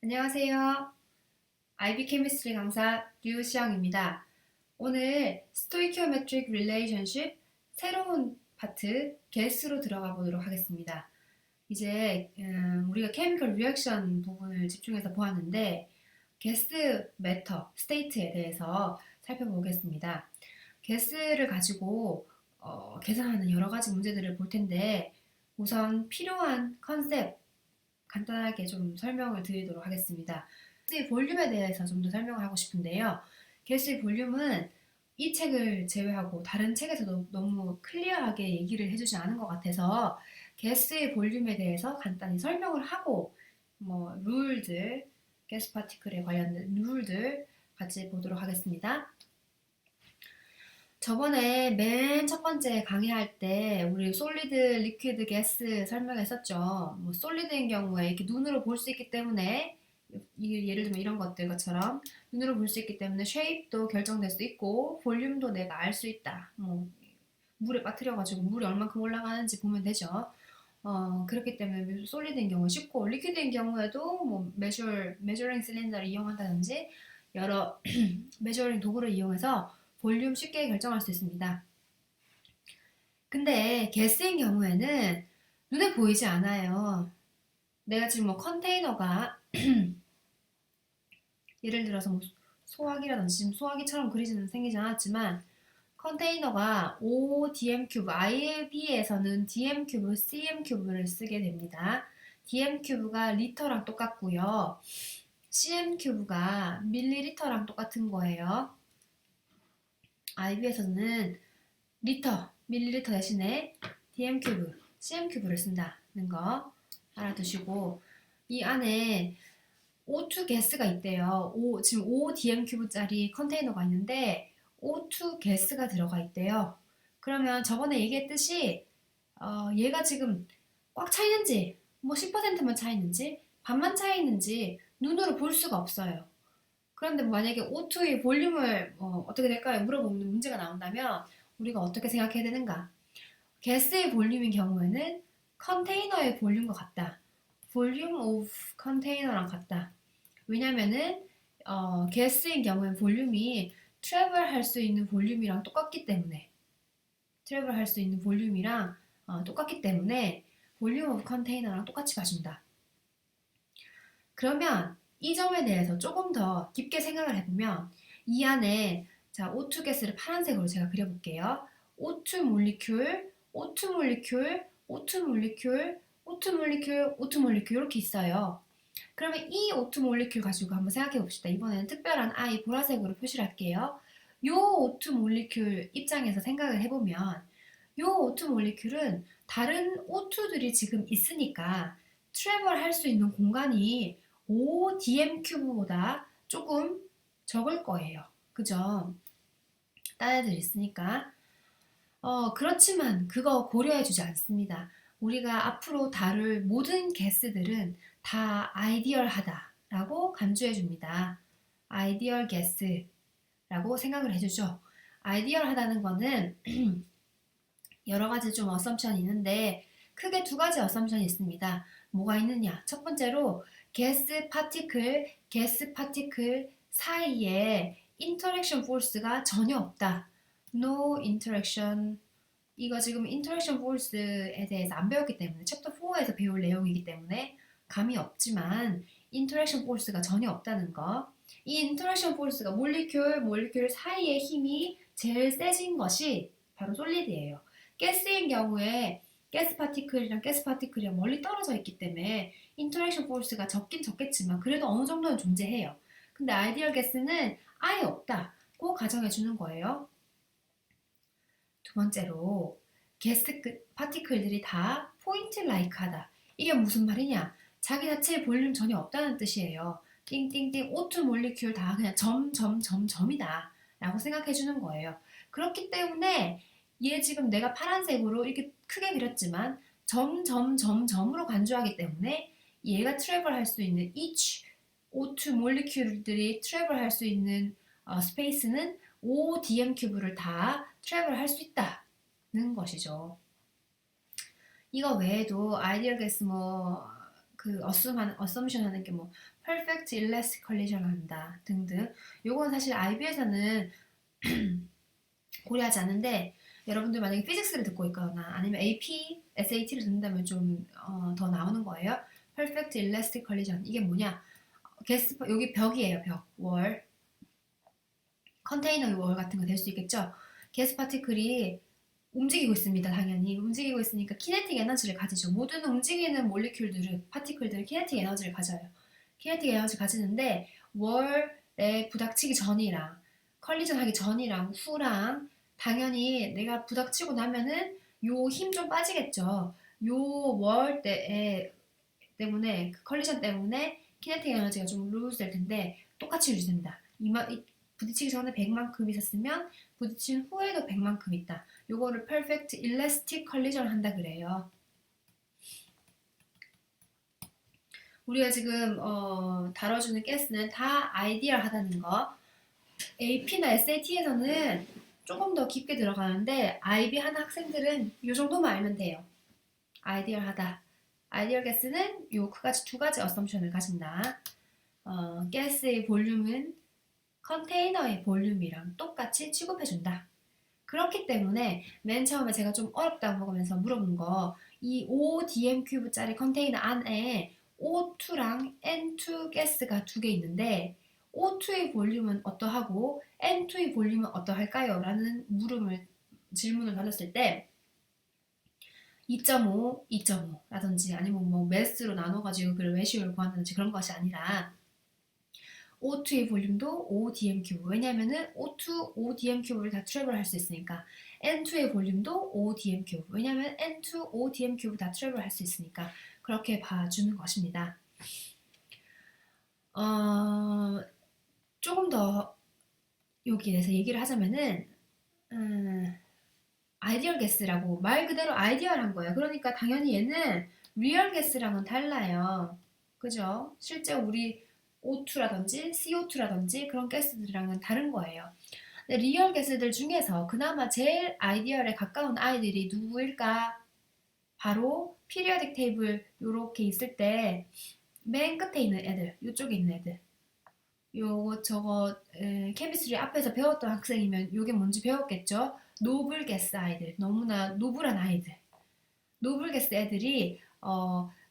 안녕하세요. IB 케미스트리 강사 류시영입니다. 오늘 스토이키오메트릭 릴레이션십 새로운 파트 게스로 들어가 보도록 하겠습니다. 이제 우리가 케미컬 리액션 부분을 집중해서 보았는데 게스 매터, 스테이트에 대해서 살펴보겠습니다. 게스를 가지고 계산하는 여러 가지 문제들을 볼 텐데 우선 필요한 컨셉 간단하게 좀 설명을 드리도록 하겠습니다. 게스의 볼륨에 대해서 좀 더 설명을 하고 싶은데요. 게스의 볼륨은 이 책을 제외하고 다른 책에서도 너무 클리어하게 얘기를 해주지 않은 것 같아서 게스의 볼륨에 대해서 간단히 설명을 하고 룰들, 게스 파티클에 관련된 룰들 같이 보도록 하겠습니다. 저번에 맨 첫 번째 강의할 때 우리 솔리드, 리퀴드, 가스 설명했었죠. 솔리드인 경우에 이렇게 눈으로 볼 수 있기 때문에 예를 들면 이런 것처럼 눈으로 볼 수 있기 때문에 쉐입도 결정될 수 있고 볼륨도 내가 알 수 있다. 물에 빠뜨려가지고 물이 얼만큼 올라가는지 보면 되죠. 그렇기 때문에 솔리드인 경우 쉽고 리퀴드인 경우에도 메저링 실린더를 이용한다든지 여러 메저링 도구를 이용해서 볼륨 쉽게 결정할 수 있습니다. 근데 가스인 경우에는 눈에 보이지 않아요. 내가 지금 컨테이너가 예를 들어서 소화기라든지 지금 소화기처럼 그리지는 생기지 않았지만 컨테이너가 ODM 큐브, IB에서는 DM 큐브, CM 큐브를 쓰게 됩니다. DM 큐브가 리터랑 똑같고요. CM 큐브가 밀리리터랑 똑같은 거예요. IB에서는 리터, 밀리리터 대신에 DM 큐브, CM 큐브를 쓴다는 거 알아두시고 이 안에 O2 가스가 있대요. 지금 5DM 큐브짜리 컨테이너가 있는데 O2 가스가 들어가 있대요. 그러면 저번에 얘기했듯이 얘가 지금 꽉 차 있는지 10%만 차 있는지 반만 차 있는지 눈으로 볼 수가 없어요. 그런데 만약에 O2의 볼륨을 어떻게 될까요? 물어보는 문제가 나온다면 우리가 어떻게 생각해야 되는가? 가스의 볼륨인 경우에는 컨테이너의 볼륨과 같다. 볼륨 오브 컨테이너랑 같다. 왜냐면은 가스인 경우엔 볼륨이 트래블 할 수 있는 볼륨이랑 똑같기 때문에 트래블 할 수 있는 볼륨이랑 똑같기 때문에 볼륨 오브 컨테이너랑 똑같이 봐준다. 그러면 이 점에 대해서 조금 더 깊게 생각을 해보면 이 안에 자 O2 가스를 파란색으로 제가 그려볼게요. O2 몰리큘, O2 몰리큘, O2 몰리큘, O2 몰리큘, O2 몰리큘 이렇게 있어요. 그러면 이 O2 몰리큘 가지고 한번 생각해 봅시다. 이번에는 특별한 I 보라색으로 표시를 할게요. 요 O2 몰리큘 입장에서 생각을 해보면 요 O2 몰리큘은 다른 O2들이 지금 있으니까 트래블 할 수 있는 공간이 ODM 큐브보다 조금 적을 거예요. 그죠? 딴 애들 있으니까. 그렇지만 그거 고려해주지 않습니다. 우리가 앞으로 다룰 모든 가스들은 다 아이디얼하다라고 간주해줍니다. 아이디얼 가스라고 생각을 해주죠. 아이디얼하다는 거는 여러 가지 좀 어썸션이 있는데 크게 두 가지 어썸션이 있습니다. 뭐가 있느냐? 첫 번째로 가스 파티클 사이에 인터랙션 포스가 전혀 없다. No interaction. 이거 지금 인터랙션 포스에 대해서 안 배웠기 때문에 챕터 4에서 배울 내용이기 때문에 감이 없지만 인터랙션 포스가 전혀 없다는 거. 이 인터랙션 포스가 몰리큘 사이의 힘이 제일 세진 것이 바로 솔리드예요. 가스인 경우에 가스 파티클이랑 멀리 떨어져 있기 때문에 인터랙션 포스가 적긴 적겠지만 그래도 어느 정도는 존재해요. 근데 아이디얼 가스는 아예 없다고 가정해 주는 거예요. 두 번째로 가스 파티클들이 다 포인트 라이크하다. 이게 무슨 말이냐? 자기 자체의 볼륨 전혀 없다는 뜻이에요. 띵띵띵 O2 몰리큘 다 그냥 점이다 라고 생각해 주는 거예요. 그렇기 때문에 얘 지금 내가 파란색으로 이렇게 크게 그렸지만 점으로 간주하기 때문에 얘가 트래블 할 수 있는 each O2 몰리큘들이 트래블 할 수 있는 스페이스는 ODM 큐브를 다 트래블 할 수 있다는 것이죠. 이거 외에도 아이디얼 가스 그 assumption 하는 게 뭐 perfect elastic collision 한다 등등. 요건 사실 IB에서는 고려하지 않는데 여러분들 만약에 피직스를 듣고 있거나 아니면 AP, SAT를 듣는다면 좀 더 나오는 거예요. perfect elastic collision 이게 뭐냐? 여기 벽이에요. 벽, 월, 컨테이너 월 같은 거 될 수 있겠죠. 가스 파티클이 움직이고 있습니다. 당연히 움직이고 있으니까 키네틱 에너지를 가지죠. 모든 움직이는 몰리큘들은 파티클들은 키네틱 에너지를 가져요. 키네틱 에너지 가지는데 월에 부닥치기 전이랑 컬리전 하기 전이랑 후랑 당연히 내가 부닥치고 나면은 요 힘 좀 빠지겠죠. 요월 때문에 그 컬리전 때문에 키네틱 에너지가 좀 루즈 될 텐데 똑같이 유지됩니다. 부딪히기 전에 100만큼 있었으면 부딪힌 후에도 100만큼 있다. 요거를 perfect elastic collision 한다 그래요. 우리가 지금 다뤄주는 가스는 다 아이디얼하다는 거. AP나 SAT에서는 조금 더 깊게 들어가는데 IB 하는 학생들은 이 정도만 알면 돼요. 아이디얼하다. 아이디얼 가스는 요 두 가지 어썸션을 가진다. 가스의 볼륨은 컨테이너의 볼륨이랑 똑같이 취급해준다. 그렇기 때문에 맨 처음에 제가 좀 어렵다고 먹으면서 물어본 거 이 5dm3짜리 컨테이너 안에 O2랑 N2 가스가 두 개 있는데 O2의 볼륨은 어떠하고 N2의 볼륨은 어떠할까요? 라는 질문을 받았을 때 2.5, 2.5라든지 아니면 뭐 매스로 나눠가지고 그 레시오를 구한다든지 그런 것이 아니라 O2의 볼륨도 5dm3 왜냐면은 O2, 5dm3를 다 트래블 할 수 있으니까 N2의 볼륨도 5dm3 왜냐면 N2, 5dm3 다 트래블 할 수 있으니까 그렇게 봐주는 것입니다. 조금 더 여기에 대해서 얘기를 하자면은 아이디얼 가스라고 말 그대로 아이디얼한 거예요. 그러니까 당연히 얘는 리얼 가스랑은 달라요. 그죠? 실제 우리 O2라든지 CO2라든지 그런 가스들이랑은 다른 거예요. 근데 리얼 가스들 중에서 그나마 제일 아이디얼에 가까운 아이들이 누구일까? 바로 피리어딕 테이블 요렇게 있을 때 맨 끝에 있는 애들, 요쪽에 있는 애들. 저거 케미스트리 앞에서 배웠던 학생이면 요게 뭔지 배웠겠죠? 노블 가스 아이들, 너무나 노블한 아이들. 노블 가스 애들이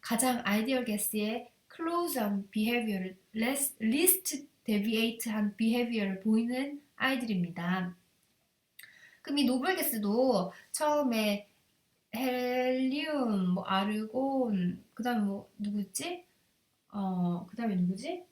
가장 아이디얼 가스의 close on behavior를 least deviate한 behavior를 보이는 아이들입니다. 그럼 이 노블 가스도 처음에 헬륨, 뭐 아르곤, 그다음에 뭐 누구지? 그다음에 누구지?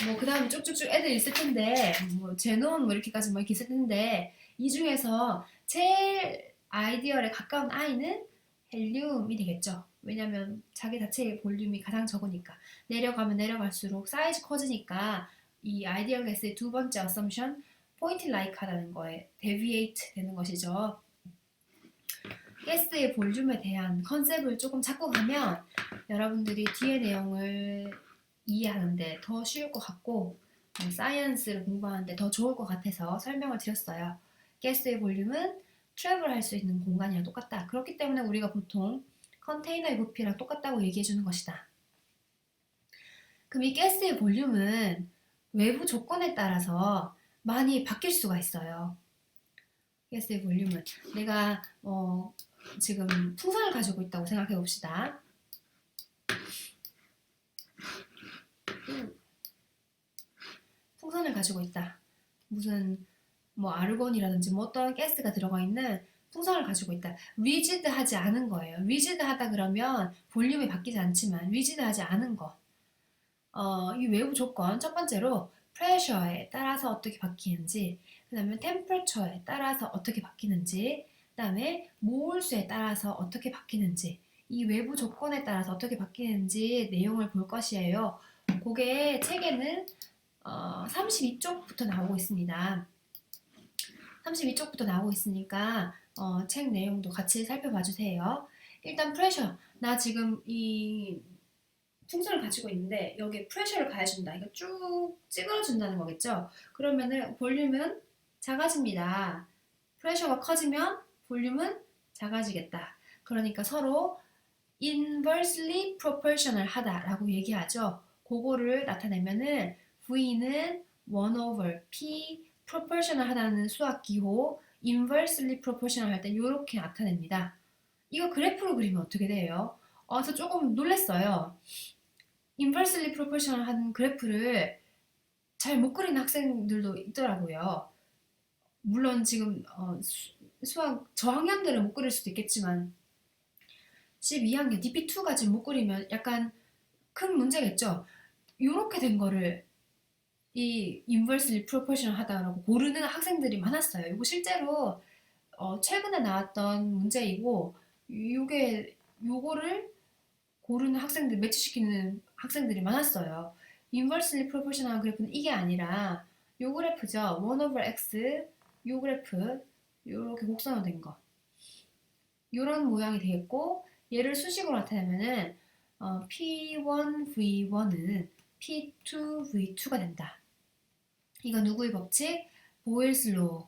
뭐 그다음에 쭉쭉쭉 애들 있을 텐데 뭐 제논 뭐 이렇게까지 뭐 이렇게 있을 텐데 이 중에서 제일 아이디얼에 가까운 아이는 헬륨이 되겠죠. 왜냐면 자기 자체의 볼륨이 가장 적으니까 내려가면 내려갈수록 사이즈 커지니까 이 아이디얼 가스의 두 번째 어썸션 포인트 라이크하다는 거에 데비에이트 되는 것이죠. 가스의 볼륨에 대한 컨셉을 조금 잡고 가면 여러분들이 뒤에 내용을 이해하는데 더 쉬울 것 같고 사이언스를 공부하는데 더 좋을 것 같아서 설명을 드렸어요. 가스의 볼륨은 트래블 할 수 있는 공간이랑 똑같다. 그렇기 때문에 우리가 보통 컨테이너의 부피랑 똑같다고 얘기해 주는 것이다. 그럼 이 가스의 볼륨은 외부 조건에 따라서 많이 바뀔 수가 있어요. 가스의 볼륨은 내가 지금 풍선을 가지고 있다고 생각해 봅시다. 풍선을 가지고 있다. 무슨 뭐 아르곤이라든지 뭐 어떤 가스가 들어가 있는 풍선을 가지고 있다. 리지드하지 않은 거예요. 리지드하다 그러면 볼륨이 바뀌지 않지만 리지드하지 않은 거. 이 외부 조건 첫 번째로 프레셔에 따라서 어떻게 바뀌는지, 그 다음에 템퍼처에 따라서 어떻게 바뀌는지, 그 다음에 몰수에 따라서 어떻게 바뀌는지, 이 외부 조건에 따라서 어떻게 바뀌는지 내용을 볼 것이에요. 그게 책에는 32쪽부터 나오고 있습니다. 32쪽부터 나오고 있으니까 책 내용도 같이 살펴봐 주세요. 일단 프레셔. 나 지금 이 풍선을 가지고 있는데 여기에 프레셔를 가해준다. 이거 쭉 찌그러준다는 거겠죠? 그러면은 볼륨은 작아집니다. 프레셔가 커지면 볼륨은 작아지겠다. 그러니까 서로 inversely proportional 하다라고 얘기하죠. 그거를 나타내면은 V는 1 over P proportional 하다는 수학 기호 inversely proportional 할 때 이렇게 나타냅니다. 이거 그래프로 그리면 어떻게 돼요? 저 조금 놀랐어요. inversely proportional 한 그래프를 잘 못 그리는 학생들도 있더라고요. 물론 지금 수학 저학년들은 못 그릴 수도 있겠지만 12학년 DP2가 지금 못 그리면 약간 큰 문제겠죠. 이렇게 된 거를 이 inversely proportional 하다라고 고르는 학생들이 많았어요. 이거 실제로 최근에 나왔던 문제이고 요거를 고르는 학생들 매치시키는 학생들이 많았어요. inversely proportional 그래프는 이게 아니라 요 그래프죠. 1 over x 요 그래프 요렇게 곡선으로 된 거. 요런 모양이 되겠고 얘를 수식으로 나타내면은 P1V1은 P2V2가 된다. 이거 누구의 법칙? 보일스 로우.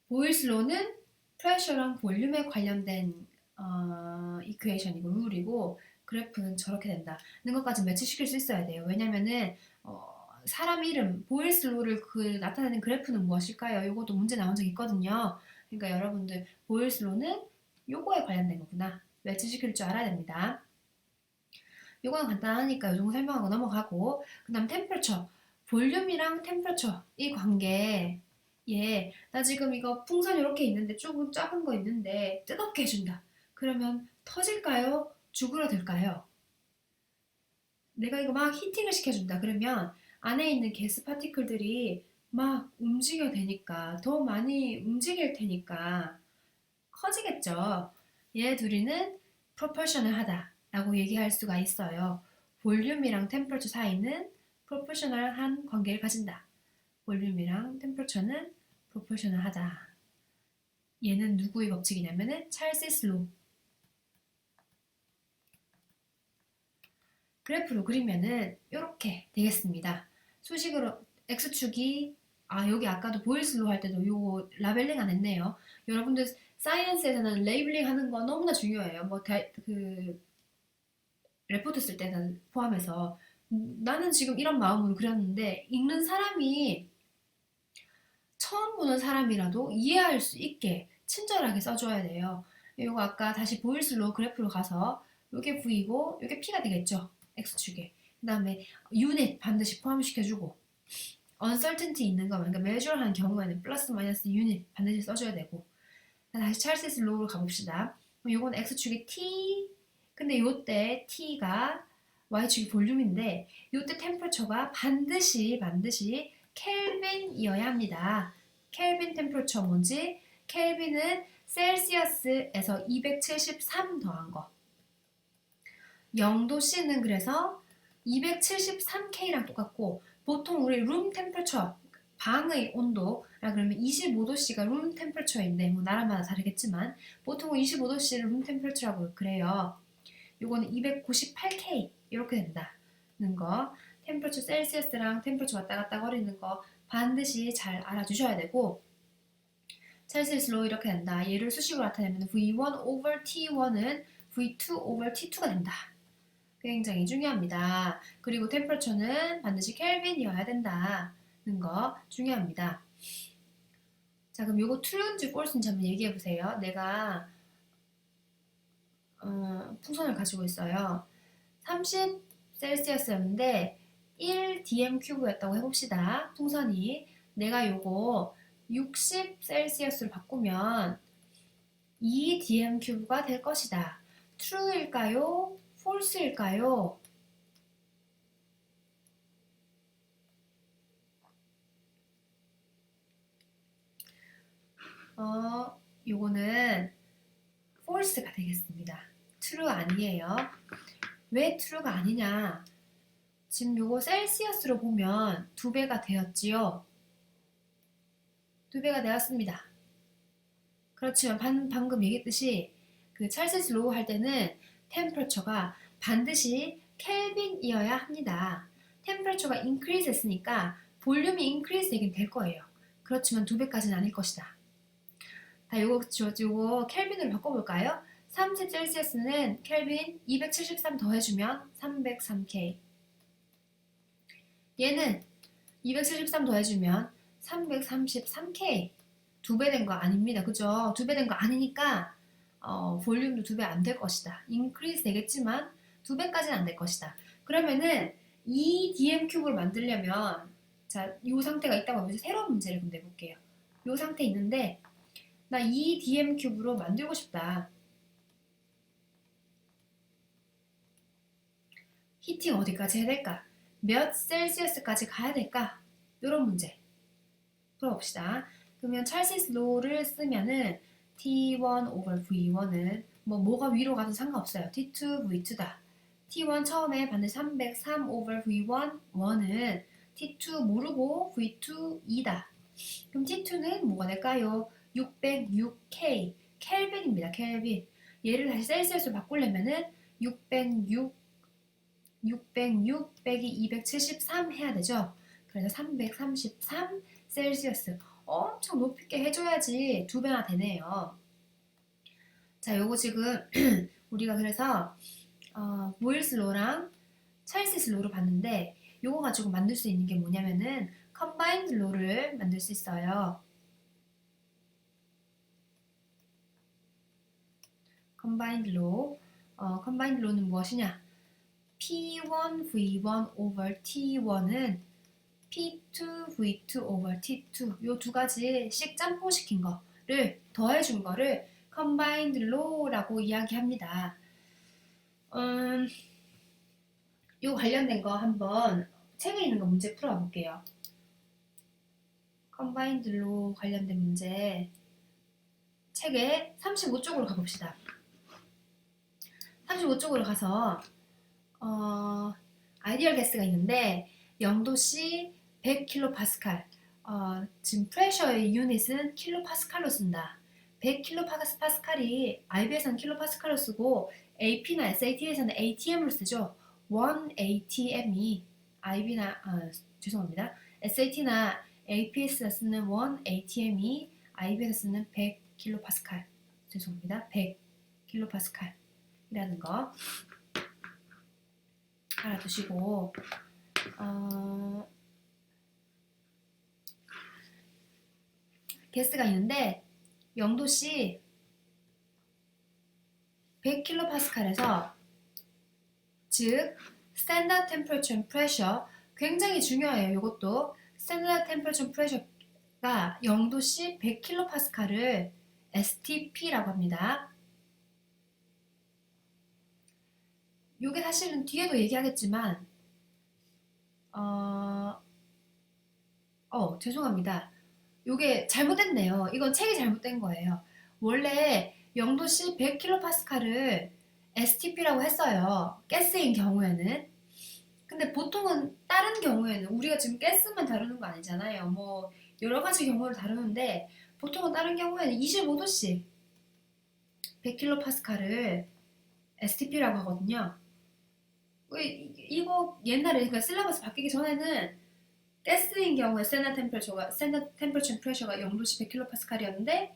보일스 로우는 프레셔랑 볼륨에 관련된 이퀘이션이고 룰이고 그래프는 저렇게 된다는 것까지 매치시킬 수 있어야 돼요. 왜냐면은 사람 이름 보일스 로우를 나타내는 그래프는 무엇일까요? 이것도 문제 나온 적 있거든요. 그러니까 여러분들 보일스 로우는 요거에 관련된 거구나. 매치시킬 줄 알아야 됩니다. 요거는 간단하니까 요 정도 설명하고 넘어가고 그 다음 템퍼처 볼륨이랑 템퍼처 이 관계 나 지금 이거 풍선 이렇게 있는데 조금 작은 거 있는데 뜨겁게 해준다. 그러면 터질까요? 죽으러들까요? 내가 이거 막 히팅을 시켜준다. 그러면 안에 있는 가스 파티클들이 막 움직여 되니까 더 많이 움직일 테니까 커지겠죠. 얘 둘이는 프로포셔널하다 라고 얘기할 수가 있어요. 볼륨이랑 템퍼처 사이는 프로포셔널한 관계를 가진다. 볼륨이랑 템퍼처는 프로포셔널하다. 얘는 누구의 법칙이냐면은 찰시스 로. 그래프로 그리면은 이렇게 되겠습니다. 수식으로 x축이 여기 아까도 보일스로 할 때도 요거 라벨링 안 했네요. 여러분들 사이언스에서는 레이블링 하는 거 너무나 중요해요. 레포트 쓸 때는 포함해서 나는 지금 이런 마음으로 그렸는데 읽는 사람이 처음 보는 사람이라도 이해할 수 있게 친절하게 써줘야 돼요. 이거 아까 다시 보일스로 그래프로 가서 이게 V고 이게 P가 되겠죠. X축에. 그 다음에 유닛 반드시 포함시켜주고 uncertainty 있는 거 그러니까 measure 하는 경우에는 플러스 마이너스 유닛 반드시 써줘야 되고 다시 찰시스 로우로 가봅시다. 이건 X축이 T 근데 요때 T가 Y축이 볼륨인데 요때 템퍼처가 반드시 켈빈이어야 합니다. 켈빈 템퍼처 뭔지? 켈빈은 셀시어스에서 273 더한 거. 0도씨는 그래서 273K랑 똑같고 보통 우리 룸 템퍼처 방의 온도라 그러면 25도씨가 룸 템퍼처인데 뭐 나라마다 다르겠지만 보통 25도씨를 룸 템퍼처라고 그래요. 요거는 298K 이렇게 된다는 거. 템퍼처 셀시어스랑 템퍼처 왔다 갔다 거리는 거 반드시 잘 알아주셔야 되고 찰시스 로우 이렇게 된다. 얘를 수식으로 나타내면 V1 over T1은 V2 over T2가 된다. 굉장히 중요합니다. 그리고 템퍼처는 반드시 켈빈이어야 된다는 거 중요합니다. 자, 그럼 요거 true인지 false인지 한번 얘기해 보세요. 내가 풍선을 가지고 있어요. 30셀시어스였는데 1 dm 큐브였다고 해봅시다. 풍선이 내가 요거 60셀시어스로 바꾸면 2 dm 큐브가 될 것이다. true일까요? false일까요? 요거는 false가 되겠습니다. true 아니에요. 왜 true가 아니냐? 지금 요거 셀시어스로 보면 2배가 되었지요. 2배가 되었습니다. 그렇지만 방금 얘기했듯이 그 찰시스 로우 할 때는 템퍼처가 반드시 켈빈이어야 합니다. 템퍼처가 increase 했으니까 볼륨이 increase 되긴 될 거예요. 그렇지만 2배까지는 아닐 것이다. 요거 켈빈으로 바꿔볼까요? 30셀시어스는 켈빈 273 더해주면 303K. 얘는 273 더해주면 333K. 2배 된 거 아닙니다. 그죠? 2배 된 거 아니니까 볼륨도 2배 안 될 것이다. 인크리스 되겠지만 2배까지는 안 될 것이다. 그러면은 이 DM 큐브를 만들려면 자, 이 상태가 있다고 하면 새로운 문제를 그럼 내볼게요. 이 상태 있는데 나 이 DM 큐브로 만들고 싶다. 히팅 어디까지 해야 될까? 몇 셀시어스까지 가야 될까? 이런 문제 풀어봅시다. 그러면 찰시스 로를 쓰면은 T1 over V1은 뭐가 위로 가도 상관없어요. T2, V2다. T1 처음에 반드시 303 over V1, 1은 T2 모르고 V2, 2다. 그럼 T2는 뭐가 될까요? 606K, 켈빈입니다. 켈빈. 얘를 다시 셀시어스로 바꾸려면은 606 빼기 273 해야 되죠. 그래서 333 셀시어스. 엄청 높게 해줘야지 2배나 되네요. 자, 요거 지금 우리가 그래서 보일스 로랑 찰시스 로를 봤는데 요거 가지고 만들 수 있는 게 뭐냐면은 컴바인드 로를 만들 수 있어요. 컴바인드 로. 컴바인드 로는 무엇이냐? P1 V1 over T1은 P2 V2 over T2 요 두 가지씩 짬뽕시킨 거를 더해준 거를 combined law라고 이야기합니다. 요 관련된 거 한번 책에 있는 거 문제 풀어 볼게요. combined law 관련된 문제 책에 35쪽으로 가봅시다. 35쪽으로 가서 아이디얼 가스가 있는데 0도씨 100kPa. 지금 프레셔의 유닛은 킬로파스칼로 쓴다. 100kPa이 IB에서는 킬로파스칼로 쓰고 AP나 SAT에서는 ATM으로 쓰죠. 1ATM이 IB나 죄송합니다. SAT나 AP에서 쓰는 1ATM이 IB에서 쓰는 100kPa. 죄송합니다. 100kPa이라는 거 알아두시고 게스가 있는데 0도씨 100kPa에서 즉 Standard Temperature and Pressure 굉장히 중요해요. 이것도 Standard Temperature and Pressure가 0도씨 100kPa를 STP라고 합니다. 요게 사실은 뒤에도 얘기하겠지만 죄송합니다. 요게 잘못됐네요. 이건 책이 잘못된 거예요. 원래 0도씨 100kPa를 STP라고 했어요. 가스인 경우에는. 근데 보통은 다른 경우에는 우리가 지금 가스만 다루는 거 아니잖아요. 뭐 여러 가지 경우를 다루는데 보통은 다른 경우에는 25도씨 100kPa를 STP라고 하거든요. 이거 옛날에 그러니까 실러버스 바뀌기 전에는 가스인 경우에 스탠다드 템퍼처 프레셔가 0도씨 100kPa였는데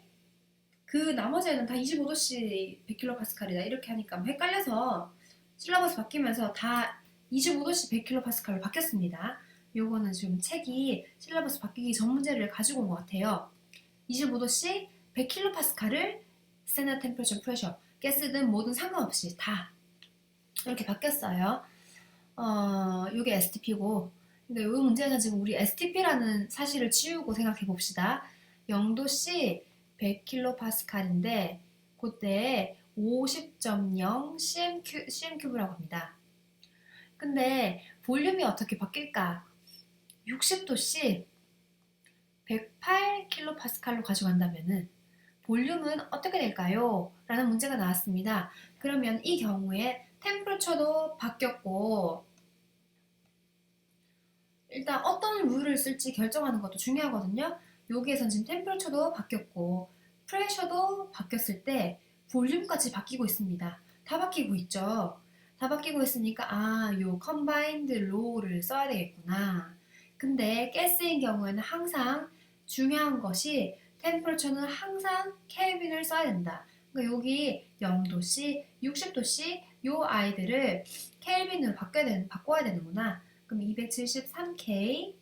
그 나머지는 다 25도씨 100kPa이다 이렇게 하니까 헷갈려서 실러버스 바뀌면서 다 25도씨 100kPa로 바뀌었습니다. 요거는 지금 책이 실러버스 바뀌기 전 문제를 가지고 온 것 같아요. 25도씨 100kPa를 스탠다드 템퍼처 프레셔 가스든 뭐든 상관없이 다 이렇게 바뀌었어요. 요게 STP고 근데 이 문제는 지금 우리 STP라는 사실을 치우고 생각해 봅시다. 0도씨 100kPa인데 그때 50.0 cm3라고 합니다. 근데 볼륨이 어떻게 바뀔까? 60도씨 108kPa로 가져간다면은 볼륨은 어떻게 될까요? 라는 문제가 나왔습니다. 그러면 이 경우에 템퍼처도 바뀌었고 일단 어떤 룰을 쓸지 결정하는 것도 중요하거든요. 여기에선 지금 템퍼처도 바뀌었고 프레셔도 바뀌었을 때 볼륨까지 바뀌고 있습니다. 다 바뀌고 있죠. 다 바뀌고 있으니까 요 combined law를 써야 되겠구나. 근데 가스인 경우에는 항상 중요한 것이 템퍼러처는 항상 켈빈을 써야 된다. 그러니까 여기 0도씨, 60도씨 요 아이들을 켈빈으로 바꿔야 되는구나. 그럼 273K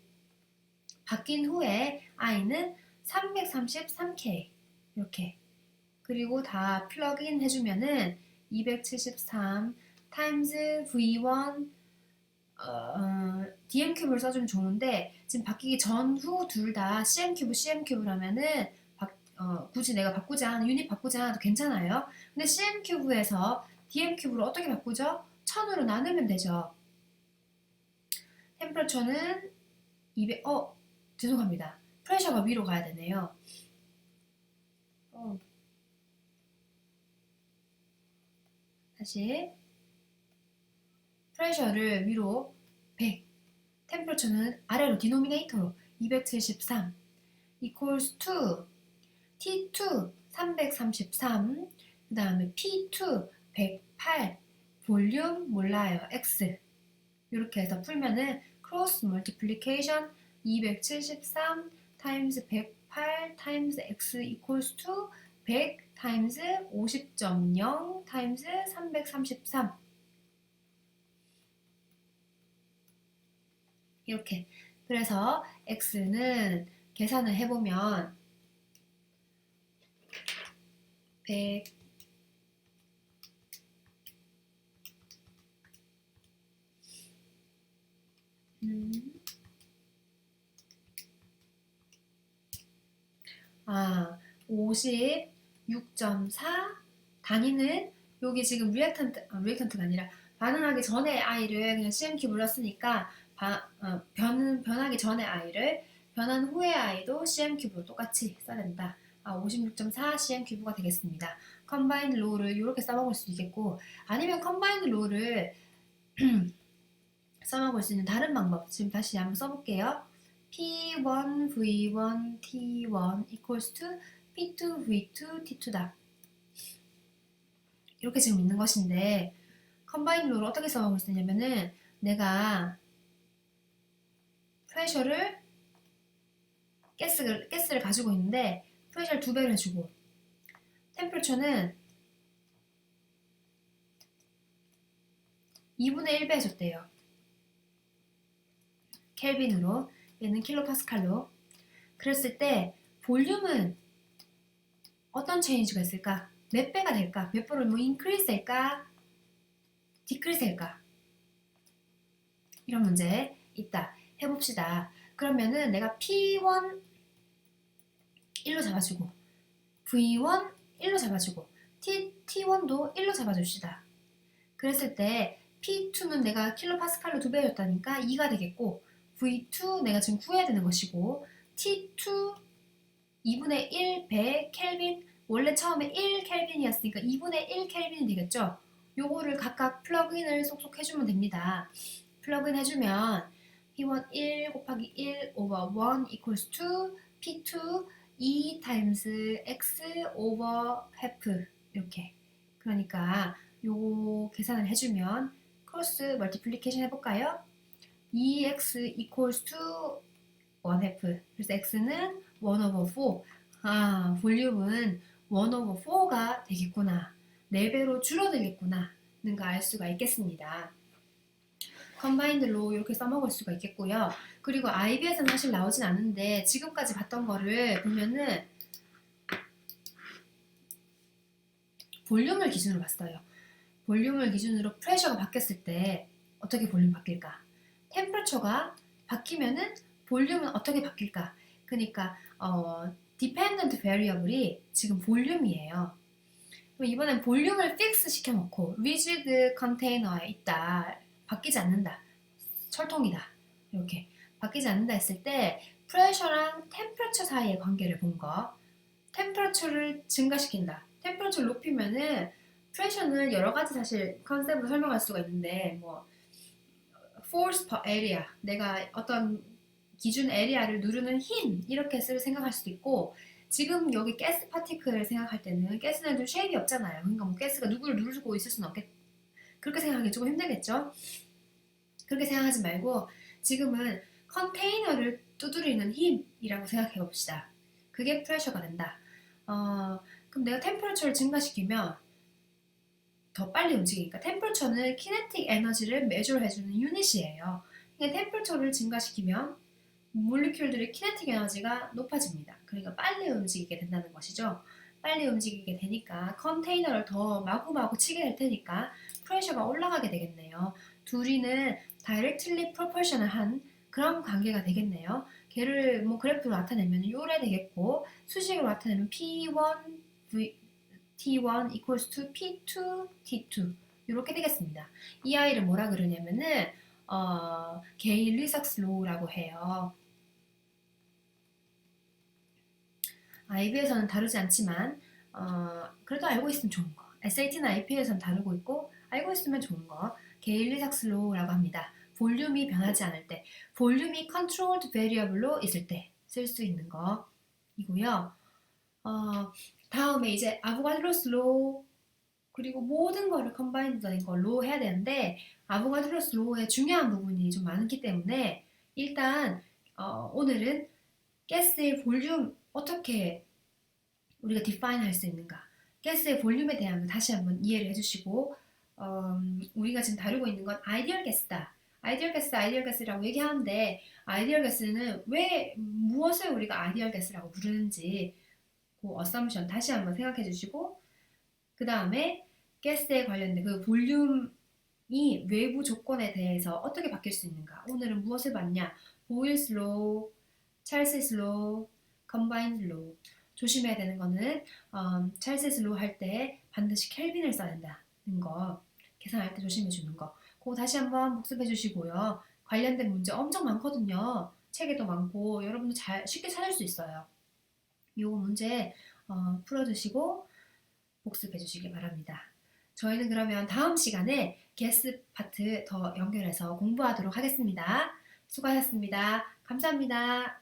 바뀐 후에 i는 333K 이렇게. 그리고 다 플러그인 해주면은 273 times V1 DM 큐브를 써주면 좋은데 지금 바뀌기 전후 둘 다 CM 큐브 CM큐브라면은 굳이 내가 바꾸지 않아도 유닛 바꾸지 않아도 괜찮아요. 근데 CM 큐브에서 DM 큐브를 어떻게 바꾸죠? 1000으로 나누면 되죠. 템퍼러처는 200 죄송합니다. 프레셔가 위로 가야 되네요. 다시 프레셔를 위로 100, 템퍼러처는 아래로 디노미네이터로 273 equals to T2 333, 그 다음에 P2 108, 볼륨 몰라요 X. 이렇게 해서 풀면은 크로스 멀티플리케이션 273 times 108 times X equals to 100 times 50.0 times 333 이렇게. 그래서 X는 계산을 해보면 100 56.4 단위는 여기 지금 리액턴트가 아니라 반응하기 전에 i를 그냥 CMQ 불렀으니까 변하기 전에 i를 변한 후에 i도 CM큐브로 똑같이 써야 된다. 56.4 CM큐브가 되겠습니다. 컴바인드 로우를 이렇게 써먹을 수도 있겠고 아니면 컴바인드 로우를 써먹을 수 있는 다른 방법 지금 다시 한번 써볼게요. P1 V1 T1 equals to P2 V2 T2다. 이렇게 지금 있는 것인데 컴바인 룰을 어떻게 써먹을 수 있냐면은 내가 프레셔를 가스를 가지고 있는데 프레셔를 2배를 해주고 템퍼러처는 2분의 1배 해줬대요. 켈빈으로 얘는 킬로파스칼로. 그랬을 때 볼륨은 어떤 체인지가 있을까? 몇 배가 될까? 몇 배로 increase 될까? decrease 될까? 이런 문제 있다. 해봅시다. 그러면은 내가 P1 1로 잡아주고 V1 1로 잡아주고 T1도 1로 잡아줍시다. 그랬을 때 P2는 내가 킬로파스칼로 2배 해줬다니까 2가 되겠고 V2 내가 지금 구해야 되는 것이고 T2 2분의 1배 켈빈 원래 처음에 1 켈빈이었으니까 2분의 1 켈빈이 되겠죠. 요거를 각각 플러그인을 쏙쏙 해주면 됩니다. 플러그인 해주면 P1 1 곱하기 1 over 1 equals to P2 2 times X over half 이렇게. 그러니까 요거 계산을 해주면 크로스 멀티플리케이션 해볼까요? 2x equals to 1 half. 그래서 x는 1 over 4. 볼륨은 1 over 4가 되겠구나. 4배로 줄어들겠구나. 는 거 알 수가 있겠습니다. 컴바인드 로 이렇게 써먹을 수가 있겠고요. 그리고 IB에서는 사실 나오진 않는데 지금까지 봤던 거를 보면은 볼륨을 기준으로 봤어요. 볼륨을 기준으로 프레셔가 바뀌었을 때 어떻게 볼륨 바뀔까? 템퍼러처가 바뀌면은 볼륨은 어떻게 바뀔까? 그러니까 dependent variable이 지금 볼륨이에요. 그럼 이번엔 볼륨을 픽스 시켜놓고 rigid container에 있다. 바뀌지 않는다. 철통이다. 이렇게 바뀌지 않는다 했을 때 프레셔랑 템퍼러처 사이의 관계를 본 거. 템퍼러처를 증가시킨다. 템퍼러처를 높이면은 프레셔는 여러 가지 사실 컨셉으로 설명할 수가 있는데 뭐 force per area 내가 어떤 기준 에리아를 누르는 힘 이렇게 생각할 수도 있고 지금 여기 가스 파티클을 생각할 때는 가스는 좀 쉐입이 없잖아요. 그러니까 뭐 가스가 누구를 누르고 있을 수는 없겠 그렇게 생각하기 조금 힘들겠죠. 그렇게 생각하지 말고 지금은 컨테이너를 두드리는 힘이라고 생각해 봅시다. 그게 프레셔가 된다. 그럼 내가 템퍼러처를 증가시키면 더 빨리 움직이니까 템퍼러처는 키네틱 에너지를 메저로 해주는 유닛이에요. 그러니까 템퍼러처를 증가시키면 몰리큘들의 키네틱 에너지가 높아집니다. 그러니까 빨리 움직이게 된다는 것이죠. 빨리 움직이게 되니까 컨테이너를 더 마구마구 치게 될 테니까 프레셔가 올라가게 되겠네요. 둘이는 directly proportional한 그런 관계가 되겠네요. 걔를 뭐 그래프로 나타내면 요래 되겠고 수식으로 나타내면 P1 T1 equals to P2 T2 이렇게 되겠습니다. 이 아이를 뭐라 그러냐면은 게일-리삭스 로우라고 해요. IB에서는 다루지 않지만 그래도 알고 있으면 좋은 거. SAT나 IP에서는 다루고 있고 알고 있으면 좋은 거. 게일-리삭스 로우라고 합니다. 볼륨이 변하지 않을 때, 볼륨이 controlled variable로 있을 때 쓸 수 있는 거이고요. 다음에 이제 아보가드로스 로우 그리고 모든 거를 컴바인드 된 걸로 해야 되는데 아보가드로스 로우의 중요한 부분이 좀 많기 때문에 일단 오늘은 가스의 볼륨 어떻게 우리가 define 할 수 있는가 가스의 볼륨에 대한 거 다시 한번 이해를 해주시고 우리가 지금 다루고 있는 건 아이디얼 가스다. 아이디얼 가스, 아이디얼 가스라고 얘기하는데 아이디얼 가스는 왜 무엇을 우리가 아이디얼 가스라고 부르는지 그 어썸션 다시 한번 생각해 주시고 그 다음에 가스에 관련된 그 볼륨이 외부 조건에 대해서 어떻게 바뀔 수 있는가 오늘은 무엇을 봤냐 보일스 로우, 찰스 로우, 컴바인드 로우 조심해야 되는 거는 찰스 로우 할 때 반드시 켈빈을 써야 된다는 거 계산할 때 조심해 주는 거 그거 다시 한번 복습해 주시고요 관련된 문제 엄청 많거든요 책에도 많고 여러분도 잘 쉽게 찾을 수 있어요 요거 문제 풀어주시고 복습해 주시기 바랍니다. 저희는 그러면 다음 시간에 게스 파트 더 연결해서 공부하도록 하겠습니다. 수고하셨습니다. 감사합니다.